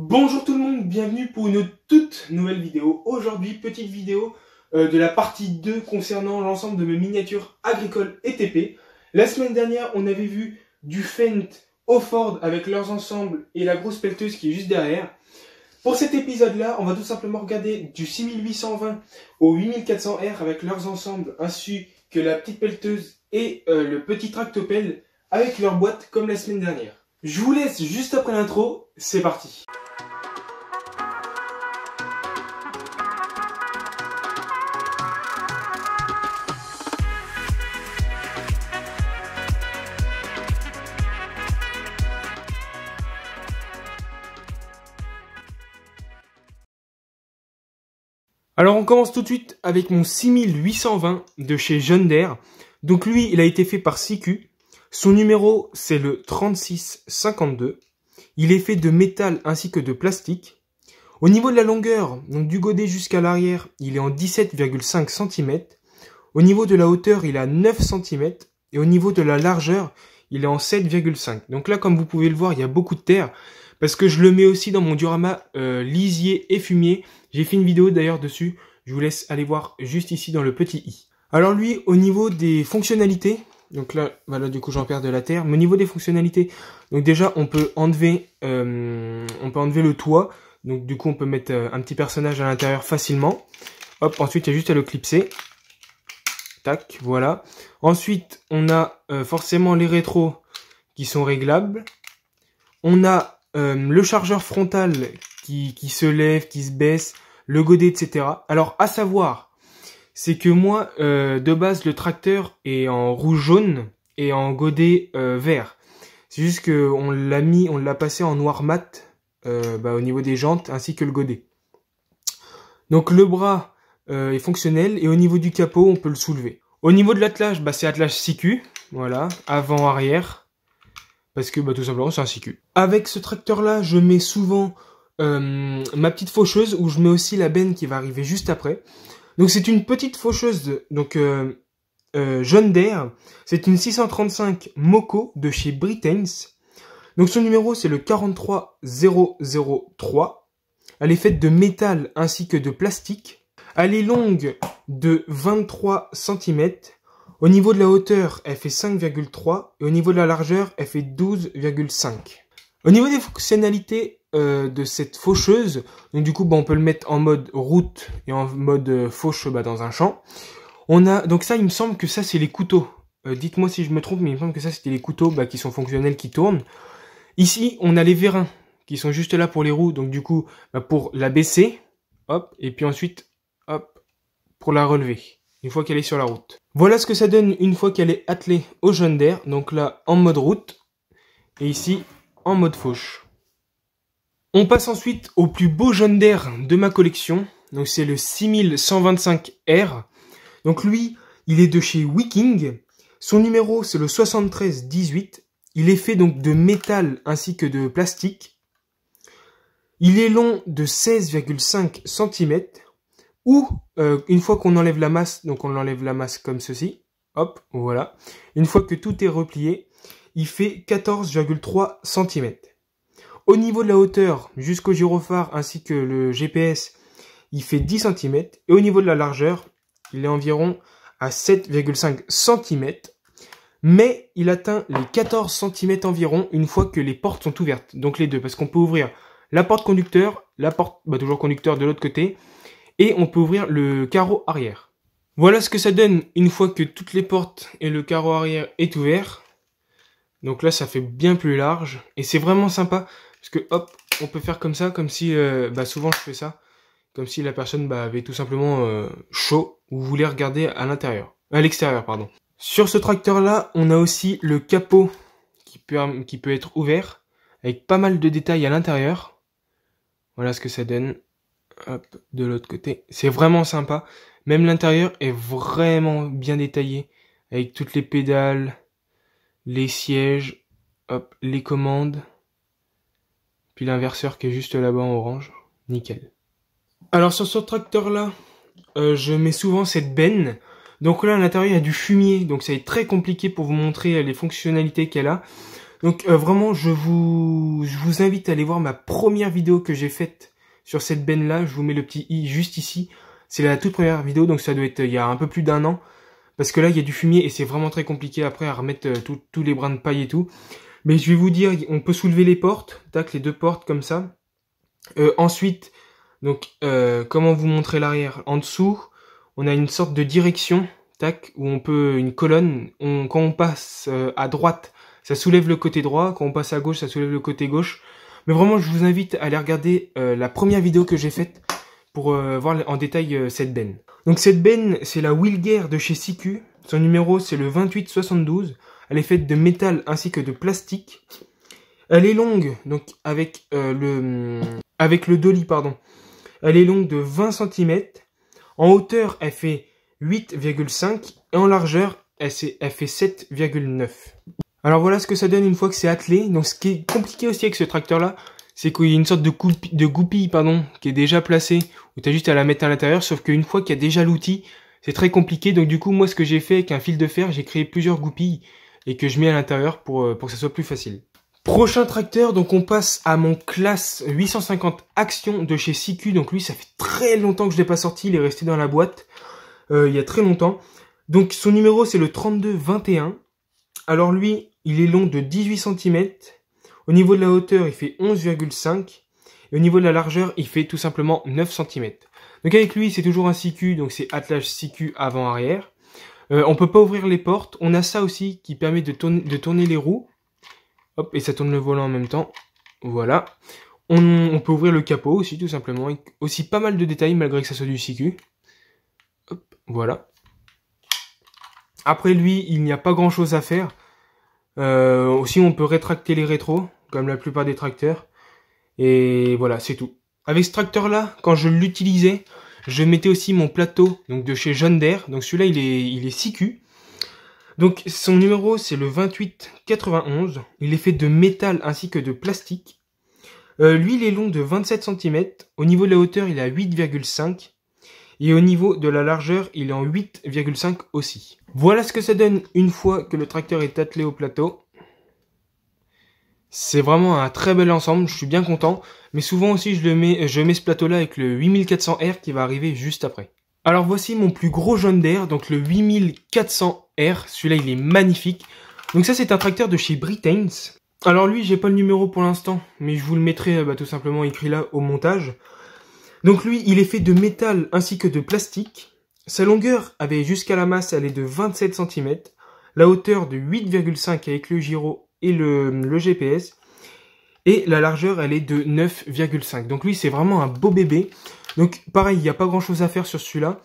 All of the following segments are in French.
Bonjour tout le monde, bienvenue pour une toute nouvelle vidéo. Aujourd'hui, petite vidéo de la partie 2 concernant l'ensemble de mes miniatures agricoles et TP. La semaine dernière, on avait vu du Fendt au Ford avec leurs ensembles et la grosse pelleteuse qui est juste derrière. Pour cet épisode-là, on va tout simplement regarder du 6820 au 8400R avec leurs ensembles ainsi que la petite pelleteuse et le petit tractopelle avec leur boîte comme la semaine dernière. Je vous laisse juste après l'intro, c'est parti. Alors on commence tout de suite avec mon 6820 de chez John Deere. Donc lui, il a été fait par CQ. Son numéro, c'est le 3652. Il est fait de métal ainsi que de plastique. Au niveau de la longueur, donc du godet jusqu'à l'arrière, il est en 17,5 cm. Au niveau de la hauteur, il est à 9 cm. Et au niveau de la largeur, il est en 7,5. Donc là, comme vous pouvez le voir, il y a beaucoup de terre. Parce que je le mets aussi dans mon diorama lisier et fumier. J'ai fait une vidéo d'ailleurs dessus. Je vous laisse aller voir juste ici dans le petit i. Alors lui, au niveau des fonctionnalités, donc là, voilà, du coup j'en perds de la terre. Mais au niveau des fonctionnalités, donc déjà on peut enlever le toit. Donc du coup on peut mettre un petit personnage à l'intérieur facilement. Hop, ensuite il y a juste à le clipser. Tac, voilà. Ensuite on a forcément les rétros qui sont réglables. On a le chargeur frontal qui se lève, qui se baisse, le godet, etc. Alors, à savoir, c'est que moi, de base, le tracteur est en rouge-jaune et en godet vert. C'est juste que on l'a passé en noir mat au niveau des jantes ainsi que le godet. Donc, le bras est fonctionnel et au niveau du capot, on peut le soulever. Au niveau de l'attelage, c'est attelage CQ, voilà, avant-arrière. Parce que tout simplement c'est un CQ. Avec ce tracteur là je mets souvent ma petite faucheuse où je mets aussi la benne qui va arriver juste après. Donc c'est une petite faucheuse donc John Deere. C'est une 635 Moco de chez Britains. Donc son numéro c'est le 43003. Elle est faite de métal ainsi que de plastique. Elle est longue de 23 cm. Au niveau de la hauteur, elle fait 5,3 et au niveau de la largeur, elle fait 12,5. Au niveau des fonctionnalités de cette faucheuse, donc du coup, on peut le mettre en mode route et en mode fauche dans un champ. On a donc ça, il me semble que ça c'est les couteaux. Dites-moi si je me trompe, mais il me semble que ça c'était les couteaux qui sont fonctionnels, qui tournent. Ici, on a les vérins qui sont juste là pour les roues, donc du coup, pour la baisser, hop, et puis ensuite, hop, pour la relever. Une fois qu'elle est sur la route. Voilà ce que ça donne une fois qu'elle est attelée au John Deere. Donc là, en mode route. Et ici, en mode fauche. On passe ensuite au plus beau John Deere de ma collection. Donc c'est le 6125R. Donc lui, il est de chez Viking. Son numéro, c'est le 7318. Il est fait donc de métal ainsi que de plastique. Il est long de 16,5 cm. Ou, une fois qu'on enlève la masse, donc on enlève la masse comme ceci, hop, voilà. Une fois que tout est replié, il fait 14,3 cm. Au niveau de la hauteur, jusqu'au gyrophare ainsi que le GPS, il fait 10 cm. Et au niveau de la largeur, il est environ à 7,5 cm. Mais il atteint les 14 cm environ une fois que les portes sont ouvertes. Donc les deux, parce qu'on peut ouvrir la porte conducteur, la porte, toujours conducteur de l'autre côté, et on peut ouvrir le carreau arrière. Voilà ce que ça donne une fois que toutes les portes et le carreau arrière est ouvert. Donc là, ça fait bien plus large. Et c'est vraiment sympa. Parce que hop, on peut faire comme ça, comme si... souvent je fais ça. Comme si la personne avait tout simplement chaud ou voulait regarder à l'intérieur. À l'extérieur, pardon. Sur ce tracteur-là, on a aussi le capot qui peut être ouvert. Avec pas mal de détails à l'intérieur. Voilà ce que ça donne. Hop, de l'autre côté. C'est vraiment sympa. Même l'intérieur est vraiment bien détaillé. Avec toutes les pédales, les sièges, hop, les commandes. Puis l'inverseur qui est juste là-bas en orange. Nickel. Alors sur ce tracteur-là, je mets souvent cette benne. Donc là à l'intérieur il y a du fumier. Donc ça va être très compliqué pour vous montrer les fonctionnalités qu'elle a. Donc vraiment, je vous invite à aller voir ma première vidéo que j'ai faite sur cette benne là. Je vous mets le petit i juste ici. C'est la toute première vidéo, donc ça doit être il y a un peu plus d'1 an. Parce que là, il y a du fumier et c'est vraiment très compliqué après à remettre tous les brins de paille et tout. Mais je vais vous dire, on peut soulever les portes, tac, les deux portes comme ça. Ensuite, donc comment vous montrer l'arrière? En dessous, on a une sorte de direction, tac, où on peut une colonne. Quand on passe à droite, ça soulève le côté droit. Quand on passe à gauche, ça soulève le côté gauche. Mais vraiment, je vous invite à aller regarder la première vidéo que j'ai faite pour voir en détail cette benne. Donc cette benne, c'est la Wilger de chez Siku. Son numéro, c'est le 2872. Elle est faite de métal ainsi que de plastique. Elle est longue, donc avec le dolly, pardon. Elle est longue de 20 cm. En hauteur, elle fait 8,5 et en largeur, elle fait 7,9. Alors voilà ce que ça donne une fois que c'est attelé. Donc ce qui est compliqué aussi avec ce tracteur-là, c'est qu'il y a une sorte de goupille, qui est déjà placée, où tu as juste à la mettre à l'intérieur, sauf qu'une fois qu'il y a déjà l'outil, c'est très compliqué. Donc du coup, moi ce que j'ai fait avec un fil de fer, j'ai créé plusieurs goupilles et que je mets à l'intérieur pour que ça soit plus facile. Prochain tracteur, donc on passe à mon classe 850 Action de chez Siku. Donc lui, ça fait très longtemps que je l'ai pas sorti, il est resté dans la boîte, il y a très longtemps. Donc son numéro, c'est le 3221. Alors lui, il est long de 18 cm. Au niveau de la hauteur, il fait 11,5. Et au niveau de la largeur, il fait tout simplement 9 cm. Donc avec lui, c'est toujours un Siku, donc c'est attelage Siku avant-arrière. On peut pas ouvrir les portes. On a ça aussi qui permet de tourner les roues. Hop, et ça tourne le volant en même temps. Voilà. On peut ouvrir le capot aussi, tout simplement. Aussi pas mal de détails, malgré que ça soit du Siku. Hop, voilà. Après lui, il n'y a pas grand chose à faire. Aussi, on peut rétracter les rétros, comme la plupart des tracteurs. Et voilà, c'est tout. Avec ce tracteur-là, quand je l'utilisais, je mettais aussi mon plateau, donc de chez John Deere. Donc celui-là, il est Siku. Donc son numéro, c'est le 2891. Il est fait de métal ainsi que de plastique. Lui, il est long de 27 cm. Au niveau de la hauteur, il est à 8,5. Et au niveau de la largeur, il est en 8,5 aussi. Voilà ce que ça donne une fois que le tracteur est attelé au plateau. C'est vraiment un très bel ensemble, je suis bien content. Mais souvent aussi, je mets ce plateau-là avec le 8400R qui va arriver juste après. Alors voici mon plus gros John Deere, donc le 8400R. Celui-là, il est magnifique. Donc ça, c'est un tracteur de chez Britains. Alors lui, j'ai pas le numéro pour l'instant, mais je vous le mettrai tout simplement écrit là au montage. Donc lui, il est fait de métal ainsi que de plastique. Sa longueur avait jusqu'à la masse, elle est de 27 cm. La hauteur de 8,5 avec le gyro et le GPS. Et la largeur, elle est de 9,5. Donc lui, c'est vraiment un beau bébé. Donc pareil, il n'y a pas grand chose à faire sur celui-là.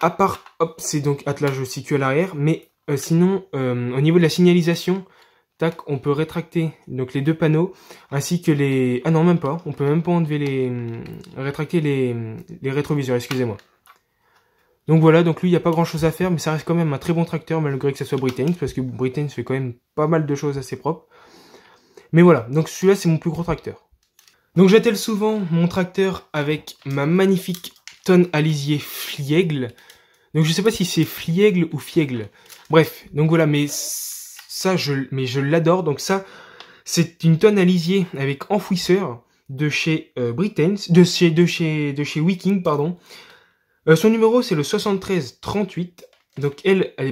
À part, hop, c'est donc attelage Siku à l'arrière. Mais sinon, au niveau de la signalisation, tac, on peut rétracter donc les deux panneaux. Ainsi que les... Ah non, même pas. On peut même pas enlever rétracter les rétroviseurs, excusez-moi. Donc voilà, donc lui, il n'y a pas grand chose à faire. Mais ça reste quand même un très bon tracteur, malgré que ça soit Britains. Parce que Britains fait quand même pas mal de choses assez propres. Mais voilà, donc celui-là, c'est mon plus gros tracteur. Donc j'attelle souvent mon tracteur avec ma magnifique tonne à lisier Fliègle. Donc je sais pas si c'est Fliègle ou Fiègle. Bref, donc voilà, mais ça, je l'adore. Donc ça, c'est une tonne à lisier avec enfouisseur de chez Britains, de chez Viking, pardon. Son numéro, c'est le 7338. Donc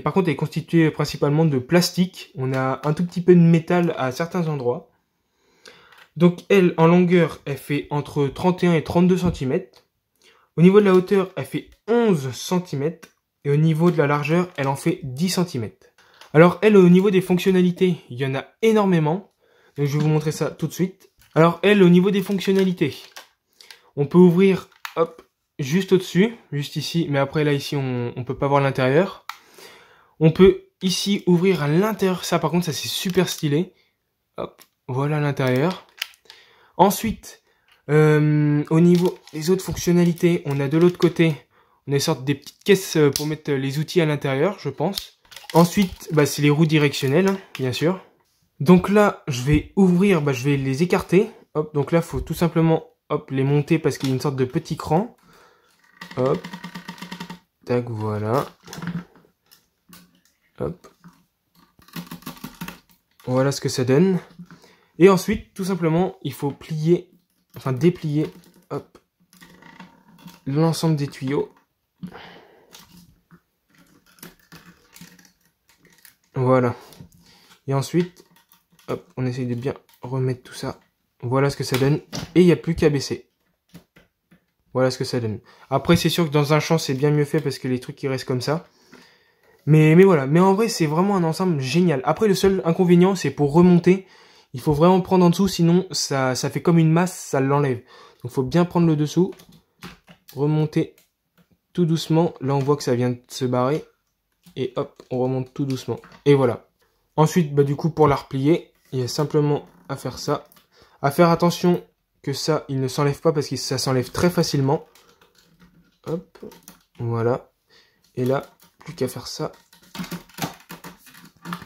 par contre, elle est constituée principalement de plastique. On a un tout petit peu de métal à certains endroits. Donc elle, en longueur, elle fait entre 31 et 32 cm. Au niveau de la hauteur, elle fait 11 cm. Et au niveau de la largeur, elle en fait 10 cm. Alors elle, au niveau des fonctionnalités, il y en a énormément. Donc je vais vous montrer ça tout de suite. Alors elle, au niveau des fonctionnalités, on peut ouvrir, hop, juste au-dessus, juste ici. Mais après là, ici, on peut pas voir l'intérieur. On peut ici ouvrir à l'intérieur. Ça, par contre, ça c'est super stylé. Hop, voilà l'intérieur. Ensuite, au niveau des autres fonctionnalités, on a de l'autre côté, on a une sorte des petites caisses pour mettre les outils à l'intérieur, je pense. Ensuite, c'est les roues directionnelles, hein, bien sûr. Donc là, je vais ouvrir, je vais les écarter. Hop, donc là, il faut tout simplement les monter parce qu'il y a une sorte de petit cran. Hop, tac, voilà. Hop. Voilà ce que ça donne. Et ensuite, tout simplement, il faut plier, enfin déplier, hop, l'ensemble des tuyaux. Voilà. Et ensuite, hop, on essaye de bien remettre tout ça. Voilà ce que ça donne. Et il n'y a plus qu'à baisser. Voilà ce que ça donne. Après, c'est sûr que dans un champ, c'est bien mieux fait parce que les trucs qui restent comme ça. Mais voilà. Mais en vrai, c'est vraiment un ensemble génial. Après, le seul inconvénient, c'est pour remonter. Il faut vraiment prendre en dessous, sinon ça fait comme une masse, ça l'enlève. Donc il faut bien prendre le dessous. Remonter tout doucement. Là, on voit que ça vient de se barrer. Et hop, on remonte tout doucement. Et voilà. Ensuite, bah, du coup, pour la replier, il y a simplement à faire ça. À faire attention que ça, il ne s'enlève pas parce que ça s'enlève très facilement. Hop, voilà. Et là, plus qu'à faire ça.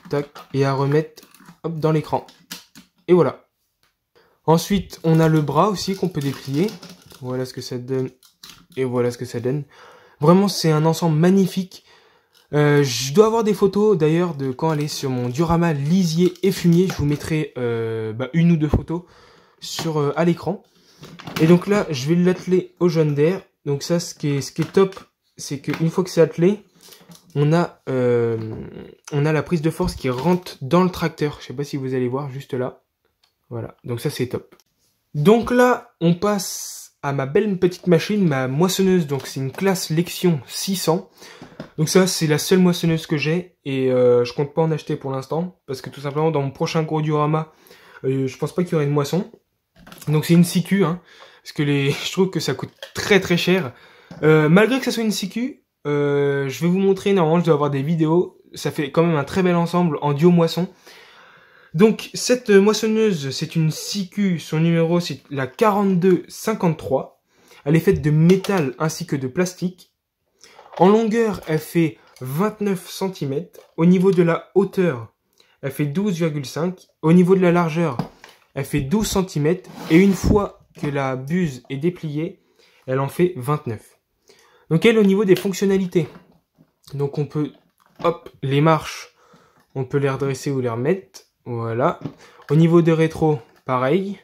Tac, et à remettre hop, dans l'écran. Et voilà. Ensuite, on a le bras aussi qu'on peut déplier. Voilà ce que ça donne. Et voilà ce que ça donne. Vraiment, c'est un ensemble magnifique. Je dois avoir des photos d'ailleurs de quand elle est sur mon diorama lisier et fumier. Je vous mettrai une ou deux photos sur à l'écran. Et donc là, je vais l'atteler au jaune d'air. Donc ça, ce qui est top, c'est qu'une fois que c'est attelé, on a la prise de force qui rentre dans le tracteur. Je sais pas si vous allez voir juste là. Voilà, donc ça c'est top. Donc là, on passe à ma belle petite machine, ma moissonneuse. Donc c'est une classe Lexion 600. Donc ça, c'est la seule moissonneuse que j'ai. Et je compte pas en acheter pour l'instant. Parce que tout simplement, dans mon prochain gros diorama, je pense pas qu'il y aurait une moisson. Donc c'est une CQ, hein. Parce que je trouve que ça coûte très très cher. Malgré que ça soit une CQ, je vais vous montrer, normalement je dois avoir des vidéos. Ça fait quand même un très bel ensemble en duo moisson. Donc cette moissonneuse, c'est une CQ, son numéro c'est la 4253. Elle est faite de métal ainsi que de plastique. En longueur, elle fait 29 cm. Au niveau de la hauteur, elle fait 12,5. Au niveau de la largeur, elle fait 12 cm. Et une fois que la buse est dépliée, elle en fait 29. Donc elle, au niveau des fonctionnalités, donc on peut, hop, les marches, on peut les redresser ou les remettre. Voilà. Au niveau des rétros, pareil.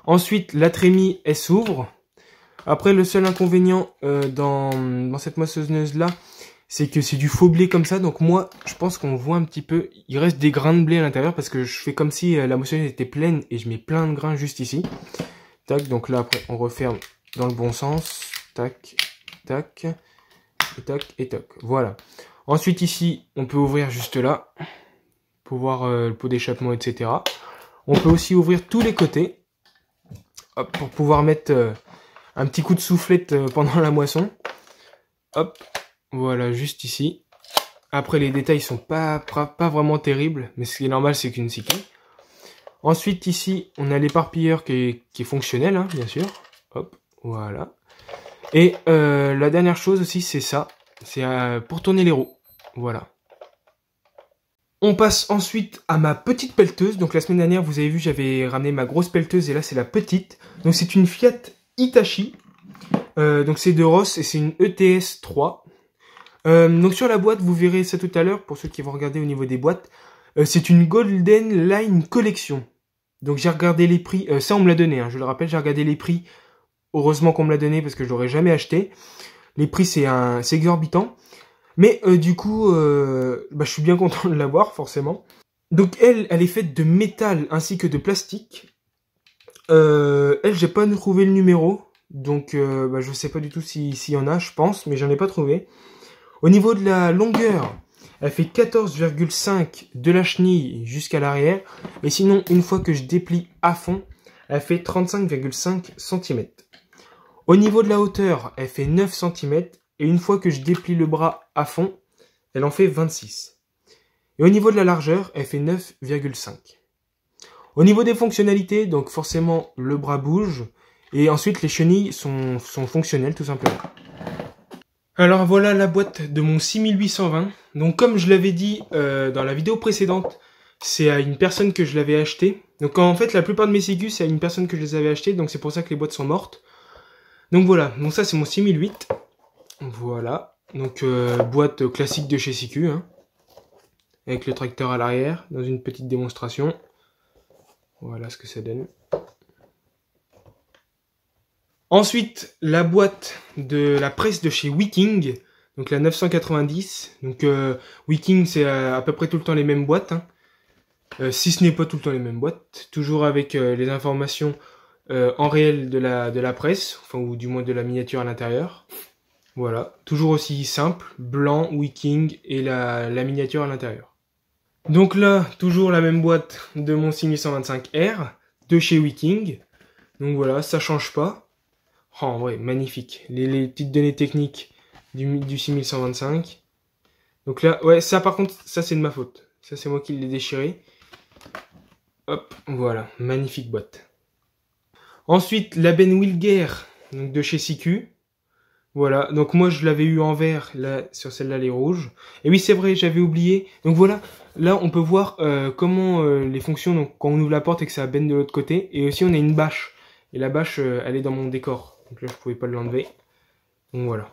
Ensuite, la trémie, elle s'ouvre. Après, le seul inconvénient dans cette moissonneuse-là, c'est que c'est du faux blé comme ça. Donc moi, je pense qu'on voit un petit peu, il reste des grains de blé à l'intérieur parce que je fais comme si la moissonneuse était pleine et je mets plein de grains juste ici. Tac, donc là, après, on referme dans le bon sens. Tac, tac, et tac, et tac. Voilà. Ensuite, ici, on peut ouvrir juste là pour voir le pot d'échappement, etc. On peut aussi ouvrir tous les côtés hop, pour pouvoir mettre un petit coup de soufflette pendant la moisson. Hop, voilà, juste ici. Après, les détails sont pas vraiment terribles, mais ce qui est normal, c'est qu'une CQ. Ensuite, ici, on a l'éparpilleur qui est fonctionnel, hein, bien sûr. Hop, voilà. Et la dernière chose aussi, c'est ça. C'est pour tourner les roues. Voilà. On passe ensuite à ma petite pelleteuse. Donc la semaine dernière, vous avez vu, j'avais ramené ma grosse pelleteuse et là, c'est la petite. Donc c'est une Fiat Hitachi. Donc c'est de Ross et c'est une ETS 3. Donc sur la boîte, vous verrez ça tout à l'heure, pour ceux qui vont regarder au niveau des boîtes. C'est une Golden Line Collection. Donc j'ai regardé les prix, ça on me l'a donné, hein, je le rappelle, j'ai regardé les prix. Heureusement qu'on me l'a donné parce que je l'aurais jamais acheté. Les prix c'est exorbitant. Mais du coup, je suis bien content de l'avoir, forcément. Donc elle est faite de métal ainsi que de plastique. Elle, j'ai pas trouvé le numéro. Donc je sais pas du tout s'il y en a, je pense, mais j'en ai pas trouvé. Au niveau de la longueur, elle fait 14,5 de la chenille jusqu'à l'arrière. Et sinon, une fois que je déplie à fond, elle fait 35,5 cm. Au niveau de la hauteur, elle fait 9 cm. Et une fois que je déplie le bras à fond, elle en fait 26. Et au niveau de la largeur, elle fait 9,5. Au niveau des fonctionnalités, donc forcément le bras bouge. Et ensuite les chenilles sont fonctionnelles tout simplement. Alors voilà la boîte de mon 6820. Donc comme je l'avais dit dans la vidéo précédente, c'est à une personne que je l'avais acheté. Donc en fait la plupart de mes ségus c'est à une personne que je les avais achetées. Donc c'est pour ça que les boîtes sont mortes. Donc voilà, donc ça c'est mon 6008. Voilà, donc boîte classique de chez CQ. Hein. avec le tracteur à l'arrière, dans une petite démonstration. Voilà ce que ça donne. Ensuite, la boîte de la presse de chez Wiking, donc la 990. Donc Wiking, c'est à peu près tout le temps les mêmes boîtes, hein. Si ce n'est pas tout le temps les mêmes boîtes, toujours avec les informations en réel de la presse, enfin ou du moins de la miniature à l'intérieur. Voilà, toujours aussi simple, blanc, Wiking et la miniature à l'intérieur. Donc là, toujours la même boîte de mon 6125R de chez Wiking. Donc voilà, ça change pas. Oh ouais, magnifique. Les petites données techniques du 6125. Donc là, ouais, ça par contre, ça c'est de ma faute. Ça c'est moi qui l'ai déchiré. Hop, voilà, magnifique boîte. Ensuite, la Ben Wilger, donc de chez CQ. Voilà, donc moi je l'avais eu en vert, là sur celle-là les rouges. Et oui c'est vrai, j'avais oublié. Donc voilà, là on peut voir comment les fonctions, donc quand on ouvre la porte et que ça benne de l'autre côté. Et aussi on a une bâche. Et la bâche, elle est dans mon décor. Donc là je pouvais pas l'enlever. Donc voilà.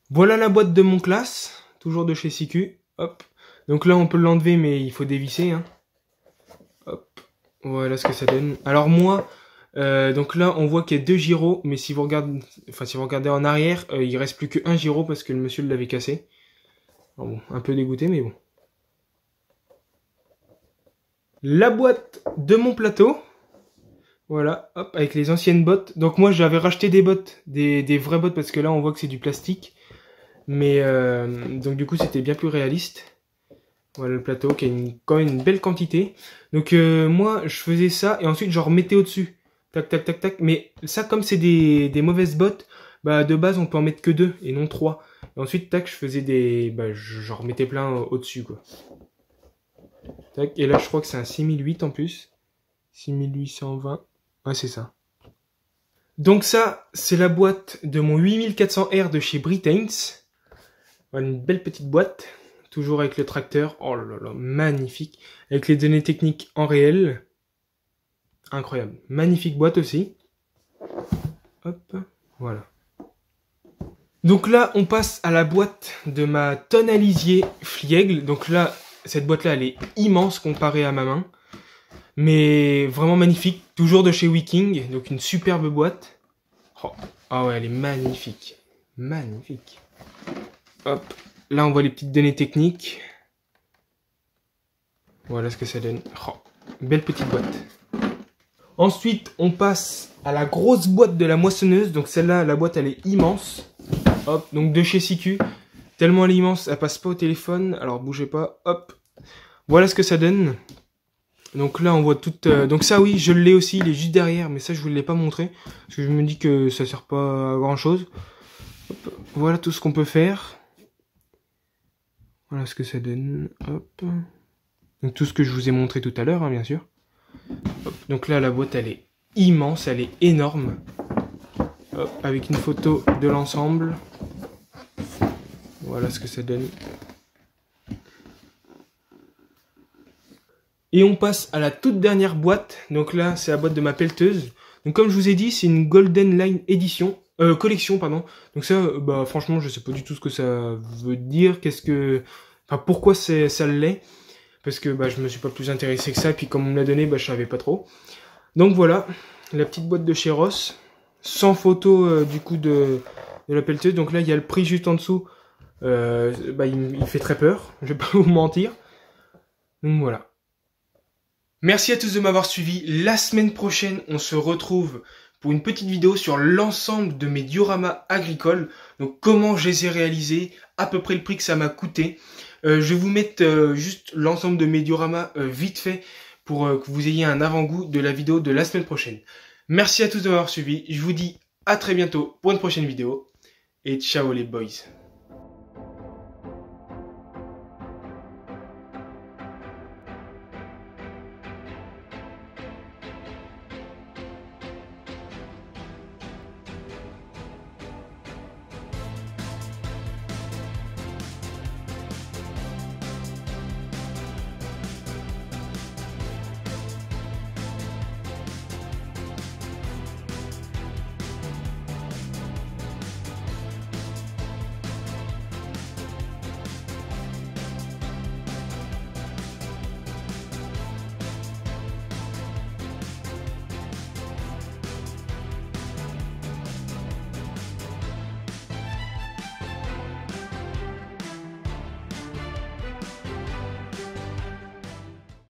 Voilà la boîte de mon classe, toujours de chez CQ. Hop. Donc là on peut l'enlever mais il faut dévisser, hein. Hop. Voilà ce que ça donne. Alors moi... donc là, on voit qu'il y a 2 gyros, mais si vous regardez en arrière, il reste plus qu'un gyro parce que le monsieur l'avait cassé. Alors bon, un peu dégoûté, mais bon. La boîte de mon plateau. Voilà, hop, avec les anciennes bottes. Donc moi, j'avais racheté des bottes, des vraies bottes, parce que là, on voit que c'est du plastique. Mais, donc du coup, c'était bien plus réaliste. Voilà le plateau qui a quand même une belle quantité. Donc moi, je faisais ça et ensuite, j'en remettais au-dessus. Tac, tac, tac, tac. Mais ça, comme c'est des mauvaises bottes, bah de base, on peut en mettre que 2 et non 3. Et ensuite, tac, je faisais j'en remettais plein au-dessus, quoi. Tac, et là, je crois que c'est un 6008 en plus. 6820. Ouais, c'est ça. Donc ça, c'est la boîte de mon 8400R de chez Britains. Voilà, une belle petite boîte. Toujours avec le tracteur. Oh là là, magnifique. Avec les données techniques en réel. Incroyable. Magnifique boîte aussi. Hop, voilà. Donc là, on passe à la boîte de ma tonalisier Fliègle. Donc là, cette boîte-là, elle est immense comparée à ma main. Mais vraiment magnifique. Toujours de chez Wiking. Donc une superbe boîte. Oh, ah ouais, elle est magnifique. Magnifique. Hop. Là, on voit les petites données techniques. Voilà ce que ça donne. Oh, belle petite boîte. Ensuite, on passe à la grosse boîte de la moissonneuse. Donc celle-là, la boîte, elle est immense. Hop, donc de chez CQ. Tellement elle est immense, elle passe pas au téléphone. Alors bougez pas, hop. Voilà ce que ça donne. Donc là, on voit toute... donc ça, oui, je l'ai aussi, il est juste derrière. Mais ça, je vous l'ai pas montré. Parce que je me dis que ça sert pas à grand-chose. Voilà tout ce qu'on peut faire. Voilà ce que ça donne. Hop. Donc tout ce que je vous ai montré tout à l'heure, hein, bien sûr. Hop. Donc là, la boîte, elle est immense, elle est énorme. Hop. Avec une photo de l'ensemble. Voilà ce que ça donne. Et on passe à la toute dernière boîte. Donc là, c'est la boîte de ma pelleteuse. Donc comme je vous ai dit, c'est une Golden Line Edition. Collection, pardon. Donc ça, bah franchement, je sais pas du tout ce que ça veut dire. Enfin, pourquoi ça l'est. Parce que bah, je me suis pas plus intéressé que ça. Et puis comme on me l'a donné, bah, je savais pas trop. Donc voilà, la petite boîte de chez Ross. Sans photo du coup de la pelleteuse. Donc là, il y a le prix juste en dessous. Bah, il fait très peur. Je vais pas vous mentir. Donc voilà. Merci à tous de m'avoir suivi. La semaine prochaine, on se retrouve pour une petite vidéo sur l'ensemble de mes dioramas agricoles. Donc comment je les ai réalisés, à peu près le prix que ça m'a coûté. Je vais vous mettre juste l'ensemble de mes dioramas vite fait pour que vous ayez un avant-goût de la vidéo de la semaine prochaine. Merci à tous de m'avoir suivi. Je vous dis à très bientôt pour une prochaine vidéo. Et ciao les boys.